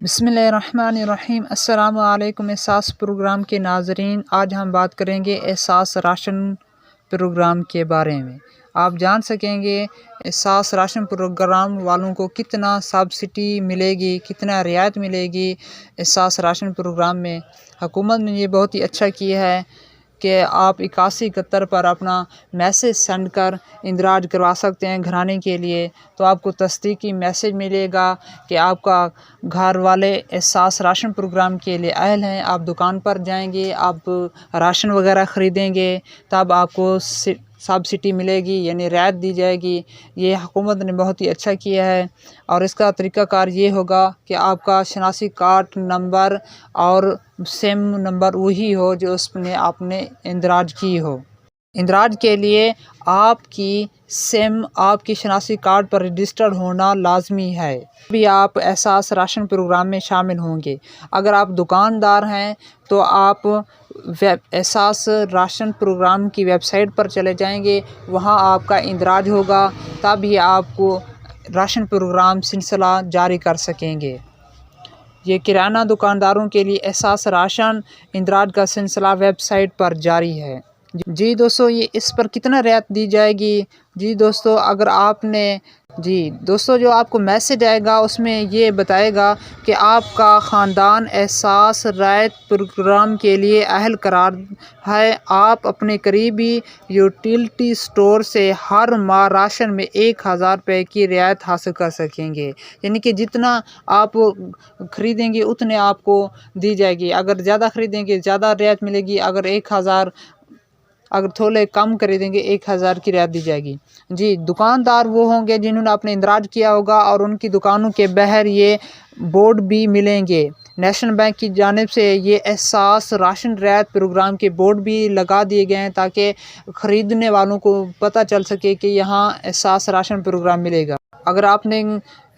बिस्मिल्लाहिर्रहमानिर्रहीम। अस्सलामु अलैकुम एहसास प्रोग्राम के नाज़रीन, आज हम बात करेंगे एहसास राशन प्रोग्राम के बारे में। आप जान सकेंगे एहसास राशन प्रोग्राम वालों को कितना सब्सिडी मिलेगी, कितना रियायत मिलेगी एहसास राशन प्रोग्राम में। हुकूमत ने ये बहुत ही अच्छा किया है कि आप 8171 पर अपना मैसेज सेंड कर इंदराज करवा सकते हैं घराने के लिए। तो आपको तस्दीकी मैसेज मिलेगा कि आपका घर वाले एहसास राशन प्रोग्राम के लिए अहल हैं। आप दुकान पर जाएंगे, आप राशन वगैरह ख़रीदेंगे, तब आपको सब्सिडी मिलेगी, यानी रियायत दी जाएगी। ये हुकूमत ने बहुत ही अच्छा किया है। और इसका तरीक़ाकार ये होगा कि आपका शनासी कार्ड नंबर और सिम नंबर वही हो जो उसने आपने इंदराज की हो। इंदराज के लिए आपकी सिम आपकी शनासी कार्ड पर रजिस्टर्ड होना लाजमी है, भी आप एहसास राशन प्रोग्राम में शामिल होंगे। अगर आप दुकानदार हैं तो आप एहसास राशन प्रोग्राम की वेबसाइट पर चले जाएंगे, वहां आपका इंदराज होगा, तभी आपको राशन प्रोग्राम सिलसिला जारी कर सकेंगे। ये किराना दुकानदारों के लिए एहसास राशन इंदराज का सिलसिला वेबसाइट पर जारी है। जी दोस्तों, ये इस पर कितना रियायत दी जाएगी? जी दोस्तों, अगर आपने जो आपको मैसेज आएगा उसमें ये बताएगा कि आपका ख़ानदान एहसास रायत प्रोग्राम के लिए अहल करार है। आप अपने करीबी यूटिलिटी स्टोर से हर माह राशन में 1000 रुपये की रियायत हासिल कर सकेंगे, यानी कि जितना आप ख़रीदेंगे उतने आपको दी जाएगी। अगर ज़्यादा ख़रीदेंगे ज़्यादा रियायत मिलेगी, अगर थोड़े कम खरीदेंगे 1000 की रियायत दी जाएगी। जी, दुकानदार वो होंगे जिन्होंने आपने इंदराज किया होगा और उनकी दुकानों के बाहर ये बोर्ड भी मिलेंगे। नेशनल बैंक की जानिब से ये एहसास राशन रियायत प्रोग्राम के बोर्ड भी लगा दिए गए हैं ताकि ख़रीदने वालों को पता चल सके कि यहाँ एहसास राशन प्रोग्राम मिलेगा। अगर आपने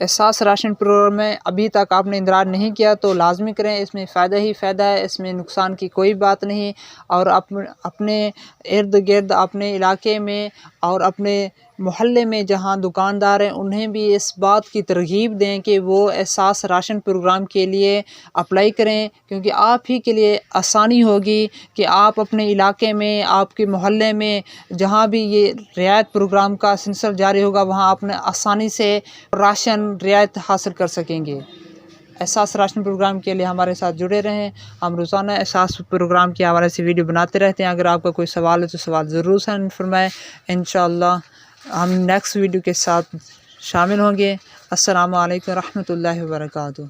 एहसास राशन प्रोग्राम में अभी तक आपने इंदराज नहीं किया तो लाजमी करें, इसमें फ़ायदा ही फ़ायदा है, इसमें नुकसान की कोई बात नहीं। और अपने इर्द गिर्द अपने इलाके में और अपने मोहल्ले में जहां दुकानदार हैं उन्हें भी इस बात की तरगीब दें कि वो एहसास राशन प्रोग्राम के लिए अप्लाई करें, क्योंकि आप ही के लिए आसानी होगी कि आप अपने इलाके में, आपके मोहल्ले में जहां भी ये रियायत प्रोग्राम का सिलसिला जारी होगा वहां अपने आसानी से राशन रियायत हासिल कर सकेंगे। एहसास राशन प्रोग्राम के लिए हमारे साथ जुड़े रहें। हम रोज़ाना एहसास प्रोग्राम के हवाले से वीडियो बनाते रहते हैं। अगर आपका कोई सवाल है तो सवाल ज़रूर सेंड फरमाएँ। इंशाअल्लाह हम नेक्स्ट वीडियो के साथ शामिल होंगे। अस्सलामु अलैकुम रहमतुल्लाहि व बरकातुहू।